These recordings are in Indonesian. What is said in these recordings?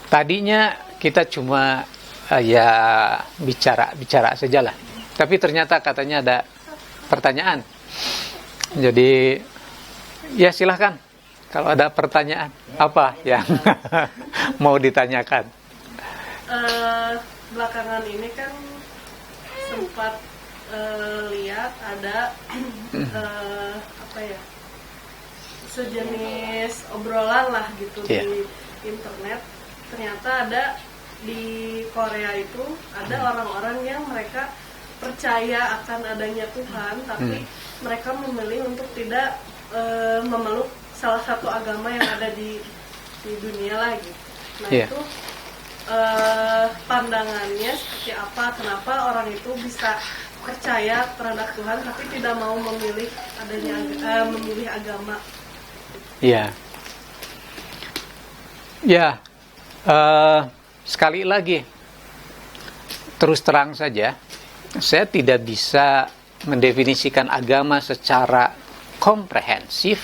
Tadinya kita cuma ya bicara sajalah. Tapi ternyata katanya ada pertanyaan. Jadi ya silahkan. Kalau ada pertanyaan apa yang mau ditanyakan? Belakangan ini kan sempat lihat ada sejenis obrolan lah gitu di internet. Ternyata ada di Korea itu ada orang-orang yang mereka percaya akan adanya Tuhan, tapi mereka memilih untuk tidak memeluk salah satu agama yang ada di dunia lah gitu. Nah itu pandangannya seperti apa? Kenapa orang itu bisa percaya terhadap Tuhan tapi tidak mau memilih memilih agama? Ya. Sekali lagi, terus terang saja, saya tidak bisa mendefinisikan agama secara komprehensif,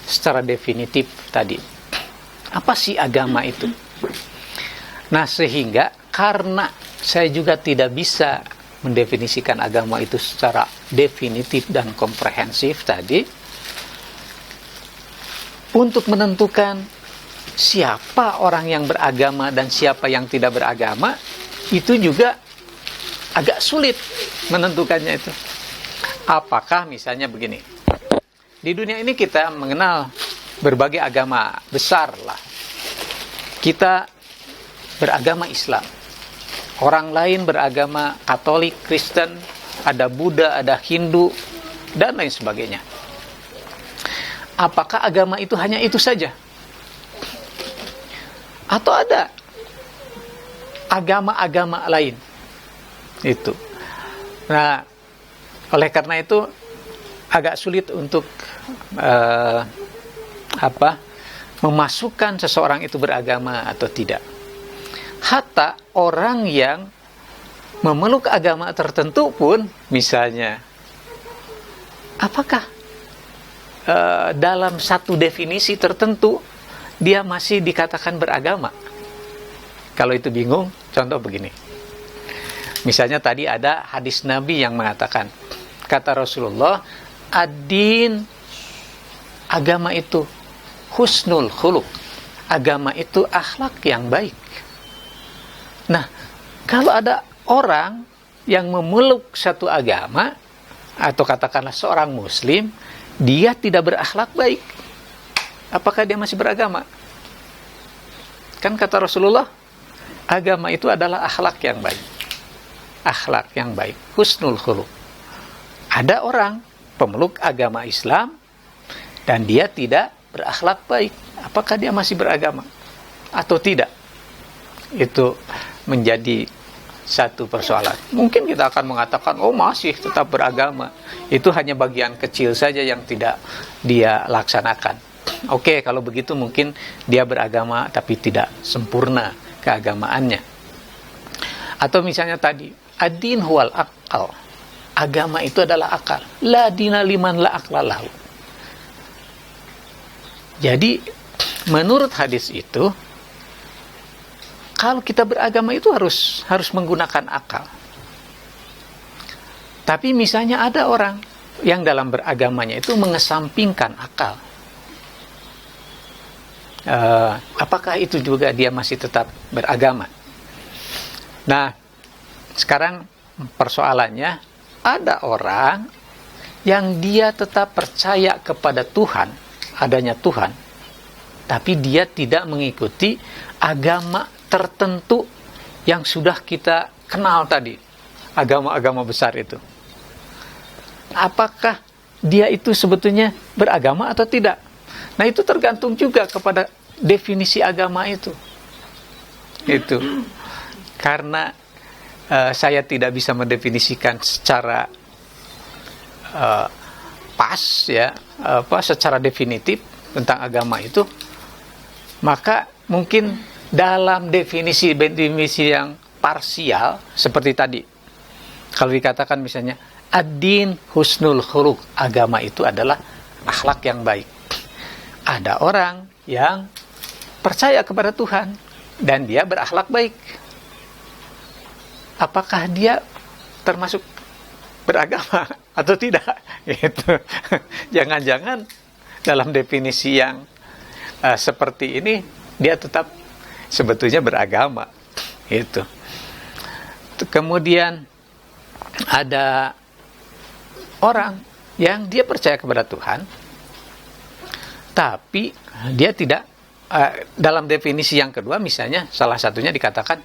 secara definitif tadi. Apa sih agama itu? Nah, sehingga karena saya juga tidak bisa mendefinisikan agama itu secara definitif dan komprehensif tadi, untuk menentukan siapa orang yang beragama dan siapa yang tidak beragama, itu juga agak sulit menentukannya itu. Apakah misalnya begini, di dunia ini kita mengenal berbagai agama besar lah. Kita beragama Islam, orang lain beragama Katolik, Kristen, ada Buddha, ada Hindu, dan lain sebagainya. Apakah agama itu hanya itu saja? Atau ada agama-agama lain? Itu. Nah, oleh karena itu agak sulit untuk memasukkan seseorang itu beragama atau tidak. Hatta orang yang memeluk agama tertentu pun, misalnya, apakah dalam satu definisi tertentu dia masih dikatakan beragama? Kalau itu bingung, contoh begini. Misalnya tadi ada hadis Nabi yang mengatakan, kata Rasulullah, ad-din, agama itu husnul khuluq, agama itu akhlak yang baik. Nah, kalau ada orang yang memeluk satu agama, atau katakanlah seorang muslim, dia tidak berakhlak baik, apakah dia masih beragama? Kan kata Rasulullah, agama itu adalah akhlak yang baik. Akhlak yang baik, husnul khuluq. Ada orang pemeluk agama Islam dan dia tidak berakhlak baik, apakah dia masih beragama atau tidak? Itu menjadi satu persoalan. Mungkin kita akan mengatakan, oh masih tetap beragama. Itu hanya bagian kecil saja yang tidak dia laksanakan. Oke, kalau begitu mungkin dia beragama tapi tidak sempurna keagamaannya. Atau misalnya tadi, ad-din huwal aqal, agama itu adalah akal. La dina liman la aqla lahu. Jadi menurut hadis itu, kalau kita beragama itu harus menggunakan akal. Tapi misalnya ada orang yang dalam beragamanya itu mengesampingkan akal. Apakah itu juga dia masih tetap beragama? Nah, sekarang persoalannya, ada orang yang dia tetap percaya kepada Tuhan, adanya Tuhan, tapi dia tidak mengikuti agama tertentu yang sudah kita kenal tadi, agama-agama besar itu. Apakah dia itu sebetulnya beragama atau tidak? Nah, itu tergantung juga kepada definisi agama itu. Itu. Karena saya tidak bisa mendefinisikan secara pas ya, secara definitif tentang agama itu, maka mungkin dalam definisi yang parsial seperti tadi, Kalau dikatakan misalnya ad-din husnul khuluq, agama itu adalah akhlak yang baik. Ada orang yang percaya kepada Tuhan dan dia berakhlak baik. Apakah dia termasuk beragama atau tidak? Itu. Jangan-jangan dalam definisi yang seperti ini dia tetap sebetulnya beragama. Itu. Kemudian ada orang yang dia percaya kepada Tuhan, tapi dia tidak, dalam definisi yang kedua misalnya salah satunya dikatakan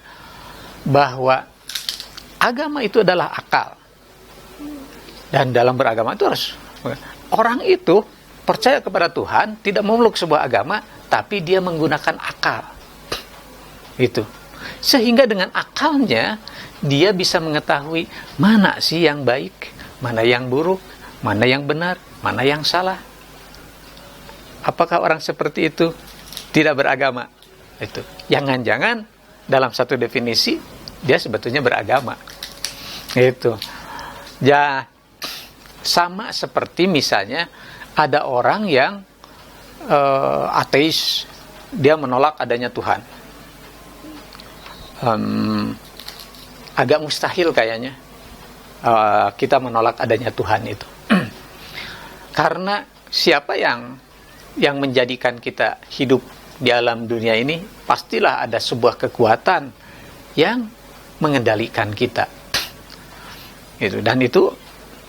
bahwa agama itu adalah akal, dan dalam beragama itu harus, orang itu percaya kepada Tuhan, tidak memeluk sebuah agama, tapi dia menggunakan akal, itu, sehingga dengan akalnya dia bisa mengetahui mana sih yang baik, mana yang buruk, mana yang benar, mana yang salah. Apakah orang seperti itu tidak beragama? Itu. Jangan-jangan dalam satu definisi dia sebetulnya beragama. Itu. Ya, sama seperti misalnya ada orang yang ateis, dia menolak adanya Tuhan. Agak mustahil kayaknya kita menolak adanya Tuhan itu. Karena siapa yang menjadikan kita hidup di alam dunia ini, pastilah ada sebuah kekuatan yang mengendalikan kita. Itu, dan itu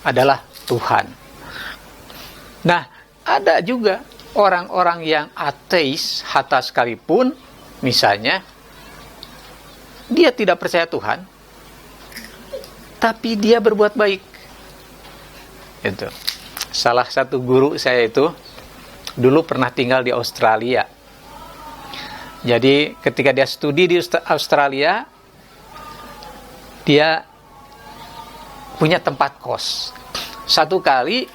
adalah Tuhan. Nah, ada juga orang-orang yang ateis hatta sekalipun, misalnya dia tidak percaya Tuhan, tapi dia berbuat baik. Itu. Salah satu guru saya itu dulu pernah tinggal di Australia. Jadi ketika dia studi di Australia, dia punya tempat kos. Satu kali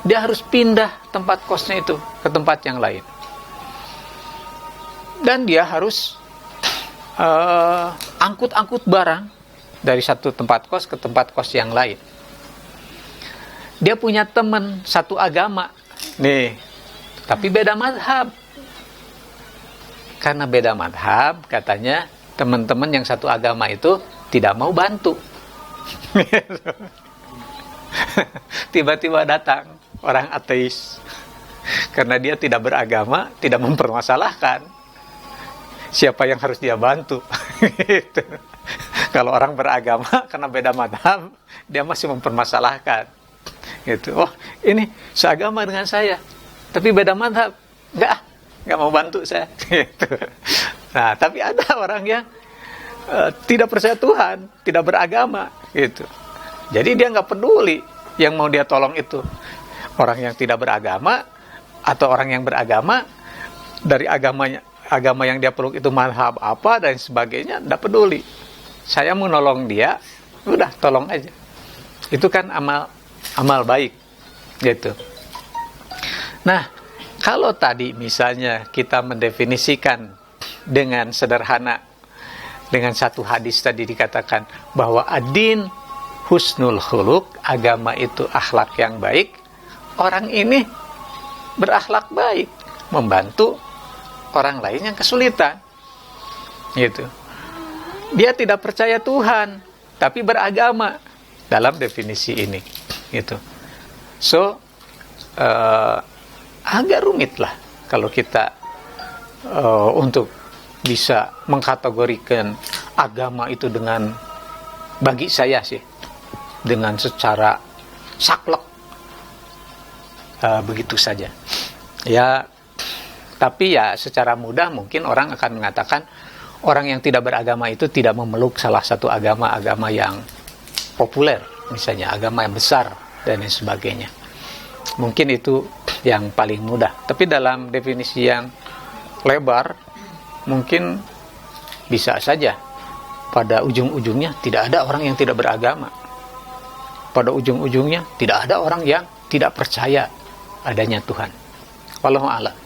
dia harus pindah tempat kosnya itu ke tempat yang lain. Dan dia harus angkut-angkut barang dari satu tempat kos ke tempat kos yang lain. Dia punya teman satu agama nih, tapi beda mazhab. Karena beda mazhab, katanya teman-teman yang satu agama itu tidak mau bantu. Tiba-tiba datang orang ateis, karena dia tidak beragama, tidak mempermasalahkan siapa yang harus dia bantu. Gitu. Kalau orang beragama karena beda mazhab, dia masih mempermasalahkan. Gitu. Oh, ini seagama dengan saya, tapi beda mazhab. Nggak mau bantu saya. Gitu. Nah, tapi ada orang yang tidak percaya Tuhan, tidak beragama. Gitu. Jadi dia nggak peduli yang mau dia tolong itu orang yang tidak beragama atau orang yang beragama, dari agama yang dia peluk itu mazhab apa dan sebagainya, tidak peduli. Saya mau nolong dia, udah tolong aja. Itu kan amal baik, gitu. Nah, kalau tadi misalnya kita mendefinisikan dengan sederhana dengan satu hadis tadi dikatakan bahwa ad-din husnul khuluq, agama itu akhlak yang baik. Orang ini berakhlak baik, membantu orang lain yang kesulitan, gitu. Dia tidak percaya Tuhan, tapi beragama dalam definisi ini, gitu. So, agak rumit lah kalau kita untuk bisa mengkategorikan agama itu dengan, bagi saya sih, dengan secara saklek begitu saja. Ya, tapi ya secara mudah mungkin orang akan mengatakan orang yang tidak beragama itu tidak memeluk salah satu agama yang populer, misalnya agama yang besar dan lain sebagainya. Mungkin itu yang paling mudah. Tapi dalam definisi yang lebar, mungkin bisa saja pada ujung-ujungnya tidak ada orang yang tidak beragama. Pada ujung-ujungnya tidak ada orang yang tidak percaya adanya Tuhan. Wallahu a'lam.